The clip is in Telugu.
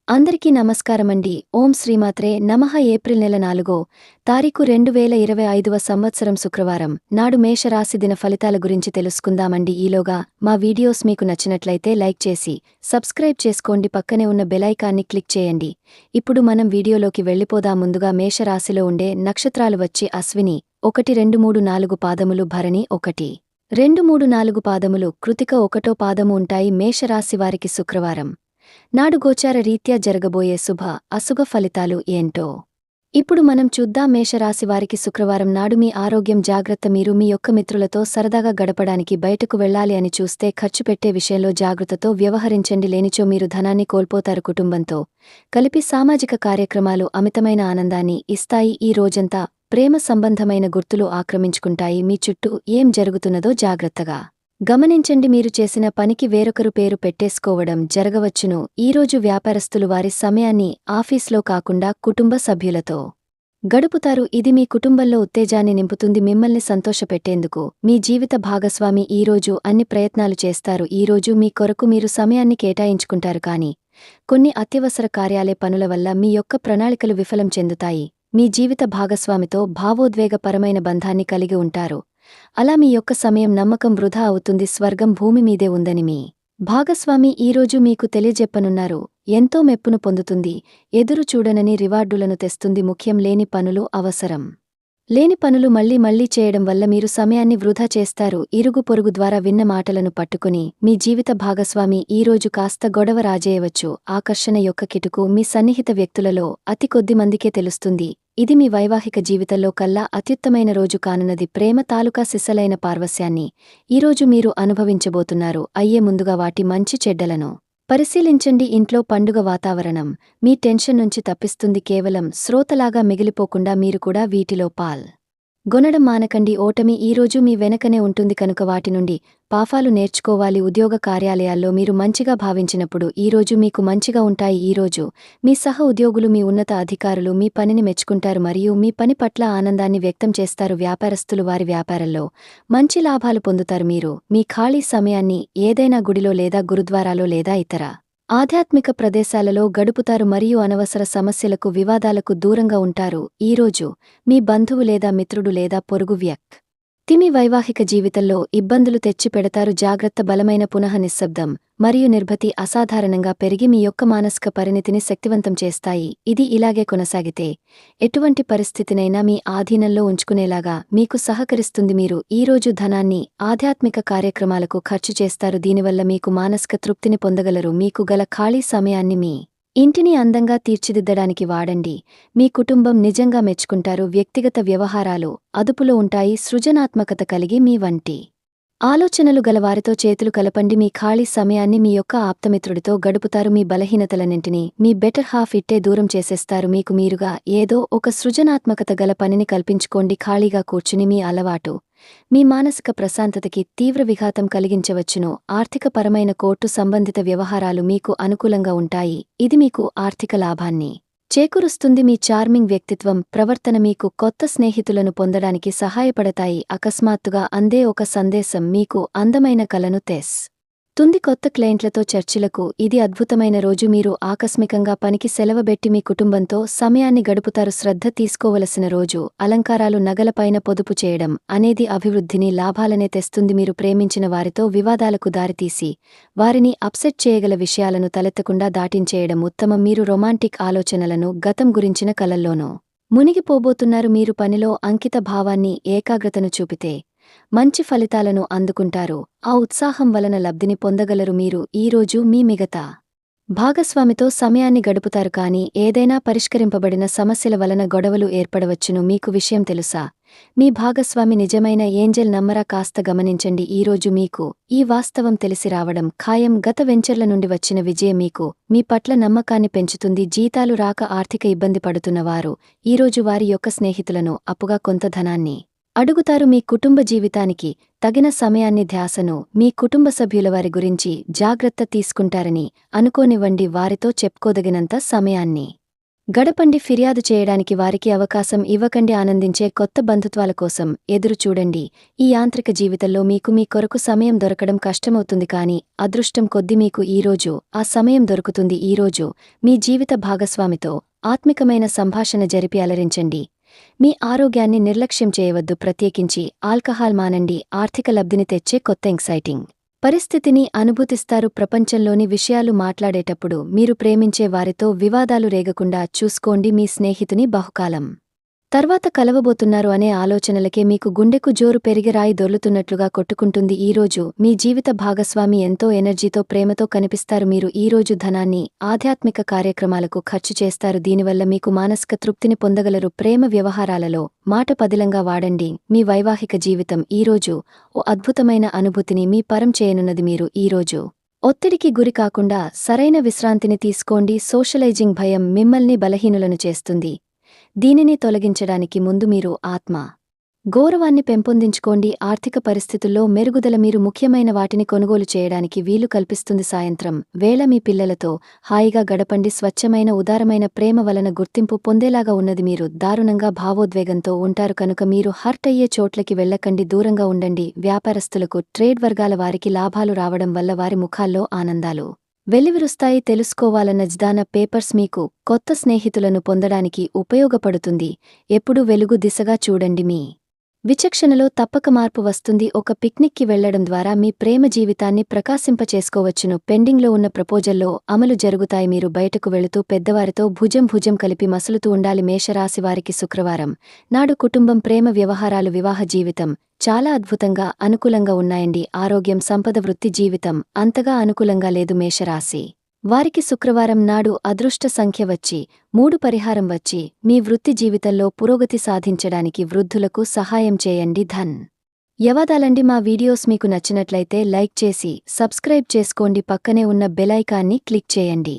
అందరికీ నమస్కారమండి. ఓం శ్రీమాత్రే నమః. ఏప్రిల్ నెల 4వ తారీఖు 2025వ సంవత్సరం శుక్రవారం నాడు మేషరాశి దిన ఫలితాల గురించి తెలుసుకుందామండి. ఈలోగా మా వీడియోస్ మీకు నచ్చినట్లయితే లైక్ చేసి సబ్స్క్రైబ్ చేసుకోండి. పక్కనే ఉన్న బెలైకాన్ని క్లిక్ చేయండి. ఇప్పుడు మనం వీడియోలోకి వెళ్ళిపోదాం. ముందుగా మేషరాశిలో ఉండే నక్షత్రాలు వచ్చి అశ్విని 1, 2, 3, 4 పాదములు, భరణి 1, 2, 3, 4 పాదములు, కృతిక 1వ పాదము ఉంటాయి. మేషరాశి వారికి శుక్రవారం నాడు గోచార రీత్యా జరగబోయే శుభ అశుభ ఫలితాలు ఏంటో ఇప్పుడు మనం చూద్దాం. మేషరాశి వారికి శుక్రవారం నాడు మీ ఆరోగ్యం జాగ్రత్త. మీరు మీ యొక్క మిత్రులతో సరదాగా గడపడానికి బయటకు వెళ్ళాలి అని చూస్తే ఖర్చు పెట్టే విషయంలో జాగ్రత్తతో వ్యవహరించండి. లేనిచో మీరు ధనాన్ని కోల్పోతారు. కుటుంబంతో కలిపి సామాజిక కార్యక్రమాలు అమితమైన ఆనందాన్ని ఇస్తాయి. ఈ రోజంతా ప్రేమ సంబంధమైన గుర్తులు ఆక్రమించుకుంటాయి. మీ చుట్టూ ఏం జరుగుతున్నదో జాగ్రత్తగా గమనించండి. మీరు చేసిన పనికి వేరొకరు పేరు పెట్టేసుకోవడం జరగవచ్చును. ఈరోజు వ్యాపారస్తులు వారి సమయాన్ని ఆఫీస్లో కాకుండా కుటుంబ సభ్యులతో గడుపుతారు. ఇది మీ కుటుంబంలో ఉత్తేజాన్ని నింపుతుంది. మిమ్మల్ని సంతోషపెట్టేందుకు మీ జీవిత భాగస్వామి ఈరోజు అన్ని ప్రయత్నాలు చేస్తారు. ఈరోజు మీ కొరకు మీరు సమయాన్ని కేటాయించుకుంటారు. కానీ కొన్ని అత్యవసర కార్యాలే పనుల వల్ల మీ యొక్క ప్రణాళికలు విఫలం చెందుతాయి. మీ జీవిత భాగస్వామితో భావోద్వేగపరమైన బంధాన్ని కలిగి ఉంటారు. అలా మీ యొక్క సమయం నమ్మకం వృధా అవుతుంది. స్వర్గం భూమి మీదే ఉందని మీ భాగస్వామి ఈరోజు మీకు తెలియజెప్పనున్నారు. ఎంతో మెప్పును పొందుతుంది. ఎదురు చూడనని రివార్డులను తెస్తుంది. ముఖ్యం లేని పనులు, అవసరం లేని పనులు మళ్లీ మళ్లీ చేయడం వల్ల మీరు సమయాన్ని వృధా చేస్తారు. ఇరుగు పొరుగు ద్వారా విన్న మాటలను పట్టుకుని మీ జీవిత భాగస్వామి ఈరోజు కాస్త గొడవ రాజేయవచ్చు. ఆకర్షణ యొక్క కిటుకు మీ సన్నిహిత వ్యక్తులలో అతి కొద్ది మందికే తెలుస్తుంది. ఇది మీ వైవాహిక జీవితంలో కల్లా అత్యుత్తమైన రోజు కానున్నది. ప్రేమ తాలూకా సిసలైన పార్వస్యాన్ని ఈరోజు మీరు అనుభవించబోతున్నారు. అయ్యే ముందుగా వాటి మంచి చెడ్డలను పరిశీలించండి. ఇంట్లో పండుగ వాతావరణం మీ టెన్షన్ నుంచి తప్పిస్తుంది. కేవలం శ్రోతలాగా మిగిలిపోకుండా మీరు కూడా వీటిలో గొనడం మానకండి. ఓటమి ఈరోజు మీ వెనకనే ఉంటుంది కనుక వాటి నుండి పాఠాలు నేర్చుకోవాలి. ఉద్యోగ కార్యాలయాల్లో మీరు మంచిగా భావించినప్పుడు ఈరోజు మీకు మంచిగా ఉంటాయి. ఈరోజు మీ సహ ఉద్యోగులు, మీ ఉన్నత అధికారులు మీ పనిని మెచ్చుకుంటారు మరియు మీ పని పట్ల ఆనందాన్ని వ్యక్తం చేస్తారు. వ్యాపారస్తులు వారి వ్యాపారంలో మంచి లాభాలు పొందుతారు. మీరు మీ ఖాళీ సమయాన్ని ఏదైనా గుడిలో లేదా గురుద్వారాలో లేదా ఇతర ఆధ్యాత్మిక ప్రదేశాలలో గడుపుతారు మరియు అనవసర సమస్యలకు, వివాదాలకు దూరంగా ఉంటారు. ఈరోజు మీ బంధువు లేదా మిత్రుడు లేదా పొరుగు వ్యక్తి మీ వైవాహిక జీవితంలో ఇబ్బందులు తెచ్చిపెడతారు. జాగ్రత్త. బలమైన పునః నిశ్శబ్దం మరియు నిర్భతి అసాధారణంగా పెరిగి మీ యొక్క మానసిక పరిణితిని శక్తివంతం చేస్తాయి. ఇది ఇలాగే కొనసాగితే ఎటువంటి పరిస్థితినైనా మీ ఆధీనంలో ఉంచుకునేలాగా మీకు సహకరిస్తుంది. మీరు ఈరోజు ధనాన్ని ఆధ్యాత్మిక కార్యక్రమాలకు ఖర్చు చేస్తారు. దీనివల్ల మీకు మానసిక తృప్తిని పొందగలరు. మీకు గల ఖాళీ సమయాన్ని మీ ఇంటిని అందంగా తీర్చిదిద్దడానికి వాడండి. మీ కుటుంబం నిజంగా మెచ్చుకుంటారు. వ్యక్తిగత వ్యవహారాలు అదుపులో ఉంటాయి. సృజనాత్మకత కలిగి మీ వంటి ఆలోచనలు గలవారితో చేతులు కలపండి. మీ ఖాళీ సమయాన్ని మీ యొక్క ఆప్తమిత్రుడితో గడుపుతారు. మీ బలహీనతలన్నింటినీ మీ బెటర్ హాఫ్ ఇట్టే దూరం చేసేస్తారు. మీకు మీరుగా ఏదో ఒక సృజనాత్మకత గల పనిని కల్పించుకోండి. ఖాళీగా కూర్చుని మీ అలవాటు మీ మానసిక ప్రశాంతతకి తీవ్ర విఘాతం కలిగించవచ్చును. ఆర్థికపరమైన కోర్టు సంబంధిత వ్యవహారాలు మీకు అనుకూలంగా ఉంటాయి. ఇది మీకు ఆర్థిక లాభాన్ని చేకూరుస్తుంది. మీ చార్మింగ్ వ్యక్తిత్వం, ప్రవర్తన మీకు కొత్త స్నేహితులను పొందడానికి సహాయపడతాయి. అకస్మాత్తుగా అందే ఒక సందేశం మీకు అందమైన కలను తెస్తుంది. కొత్త క్లయింట్లతో చర్చలకు ఇది అద్భుతమైన రోజు. మీరు ఆకస్మికంగా పనికి సెలవుబెట్టి మీ కుటుంబంతో సమయాన్ని గడుపుతారు. శ్రద్ధ తీసుకోవలసిన రోజు. అలంకారాలు, నగలపైన పొదుపు చేయడం అనేది అభివృద్ధిని, లాభాలనే తెస్తుంది. మీరు ప్రేమించిన వారితో వివాదాలకు దారితీసి వారిని అప్సెట్ చేయగల విషయాలను తలెత్తకుండా దాటించేయడం ఉత్తమం. మీరు రొమాంటిక్ ఆలోచనలను, గతం గురించిన కలల్లోనూ మునిగిపోబోతున్నారు. మీరు పనిలో అంకిత భావాన్ని, ఏకాగ్రతను చూపితే మంచి ఫలితాలను అందుకుంటారు. ఆ ఉత్సాహం వలన లబ్ధిని పొందగలరు. మీరు ఈరోజు మీ మిగతా భాగస్వామితో సమయాన్ని గడుపుతారు. కానీ ఏదైనా పరిష్కరింపబడిన సమస్యల వలన గొడవలు ఏర్పడవచ్చును. మీకు విషయం తెలుసా? మీ భాగస్వామి నిజమైన ఏంజెల్ నమ్మరా? కాస్త గమనించండి. ఈరోజు మీకు ఈ వాస్తవం తెలిసి రావడం ఖాయం. గత వెంచర్ల నుండి వచ్చిన విజయం మీకు మీ పట్ల నమ్మకాన్ని పెంచుతుంది. జీతాలు రాక ఆర్థిక ఇబ్బంది పడుతున్నవారు ఈరోజు వారి యొక్క స్నేహితులను అప్పుగా కొంత ధనాన్ని అడుగుతారు. మీ కుటుంబ జీవితానికి తగిన సమయాన్ని, ధ్యాసను మీ కుటుంబ సభ్యుల వారి గురించి జాగ్రత్త తీసుకుంటారని అనుకోనివ్వండి. వారితో చెప్పుకోదగినంత సమయాన్ని గడపండి, ఫిర్యాదు చేయడానికి వారికి అవకాశం ఇవ్వకండి, ఆనందించే కొత్త బంధుత్వాల కోసం ఎదురు చూడండి. ఈ యాంత్రిక జీవితంలో మీకు మీ కొరకు సమయం దొరకడం కష్టమవుతుంది, కానీ అదృష్టం కొద్దీ మీకు ఈరోజు ఆ సమయం దొరుకుతుంది. ఈరోజు మీ జీవిత భాగస్వామితో ఆత్మికమైన సంభాషణ జరిపి అలరించండి. మీ ఆరోగ్యాన్ని నిర్లక్ష్యం చేయవద్దు, ప్రత్యేకించి ఆల్కహాల్ మానండి. ఆర్థిక లబ్ధిని తెచ్చే కొత్త ఎక్సైటింగ్ పరిస్థితిని అనుభూతిస్తారు. ప్రపంచంలోని విషయాలు మాట్లాడేటప్పుడు మీరు ప్రేమించే వారితో వివాదాలు రేగకుండా చూసుకోండి. మీ స్నేహితుని బహుకాలం తర్వాత కలవబోతున్నారు అనే ఆలోచనలకే మీకు గుండెకు జోరు పెరిగి రాయి దొర్లుతున్నట్లుగా కొట్టుకుంటుంది. ఈరోజు మీ జీవిత భాగస్వామి ఎంతో ఎనర్జీతో, ప్రేమతో కనిపిస్తారు. మీరు ఈరోజు ధనాన్ని ఆధ్యాత్మిక కార్యక్రమాలకు ఖర్చు చేస్తారు. దీనివల్ల మీకు మానసిక తృప్తిని పొందగలరు. ప్రేమ వ్యవహారాలలో మాట పదిలంగా వాడండి. మీ వైవాహిక జీవితం ఈరోజు ఓ అద్భుతమైన అనుభూతిని మీ పరం చేయనున్నది. మీరు ఈరోజు ఒత్తిడికి గురి కాకుండా సరైన విశ్రాంతిని తీసుకోండి. సోషలైజింగ్ భయం మిమ్మల్ని బలహీనులను చేస్తుంది. దీనిని తొలగించడానికి ముందు మీరు ఆత్మ గౌరవాన్ని పెంపొందించుకోండి. ఆర్థిక పరిస్థితుల్లో మెరుగుదల మీరు ముఖ్యమైన వాటిని కొనుగోలు చేయడానికి వీలు కల్పిస్తుంది. సాయంత్రం వేళ మీ పిల్లలతో హాయిగా గడపండి. స్వచ్ఛమైన ఉదారమైన ప్రేమ వలన గుర్తింపు పొందేలాగా ఉన్నది. మీరు దారుణంగా భావోద్వేగంతో ఉంటారు కనుక మీరు హర్ట్ అయ్యే చోట్లకి వెళ్లకండి, దూరంగా ఉండండి. వ్యాపారస్తులకు, ట్రేడ్ వర్గాల వారికి లాభాలు రావడం వల్ల వారి ముఖాల్లో ఆనందాలు వెల్లివిరుస్తాయి. తెలుసుకోవాలన్న జ్ఞాన పేపర్స్ మీకు కొత్త స్నేహితులను పొందడానికి ఉపయోగపడుతుంది. ఎప్పుడూ వెలుగు దిశగా చూడండి. మీ విచక్షణలో తప్పక మార్పు వస్తుంది. ఒక పిక్నిక్కి వెళ్లడం ద్వారా మీ ప్రేమ జీవితాన్ని ప్రకాశింపచేసుకోవచ్చును. పెండింగ్లో ఉన్న ప్రపోజల్లో అమలు జరుగుతాయి. మీరు బయటకు వెళుతూ పెద్దవారితో భుజం కలిపి మసులుతూ ఉండాలి. మేషరాశివారికి శుక్రవారం నాడు కుటుంబం, ప్రేమ వ్యవహారాలు, వివాహ జీవితం చాలా అద్భుతంగా, అనుకూలంగా ఉన్నాయండి. ఆరోగ్యం, సంపద, వృత్తి జీవితం అంతగా అనుకూలంగా లేదు. మేషరాశి వారికి శుక్రవారం నాడు అదృష్ట సంఖ్య వచ్చి 3, పరిహారం వచ్చి మీ వృత్తి జీవితంలో పురోగతి సాధించడానికి వృద్ధులకు సహాయం చేయండి. యవాదాలండి. మా వీడియోస్ మీకు నచ్చినట్లయితే లైక్ చేసి సబ్స్క్రైబ్ చేసుకోండి. పక్కనే ఉన్న బెల్ ఐకాన్ని క్లిక్ చేయండి.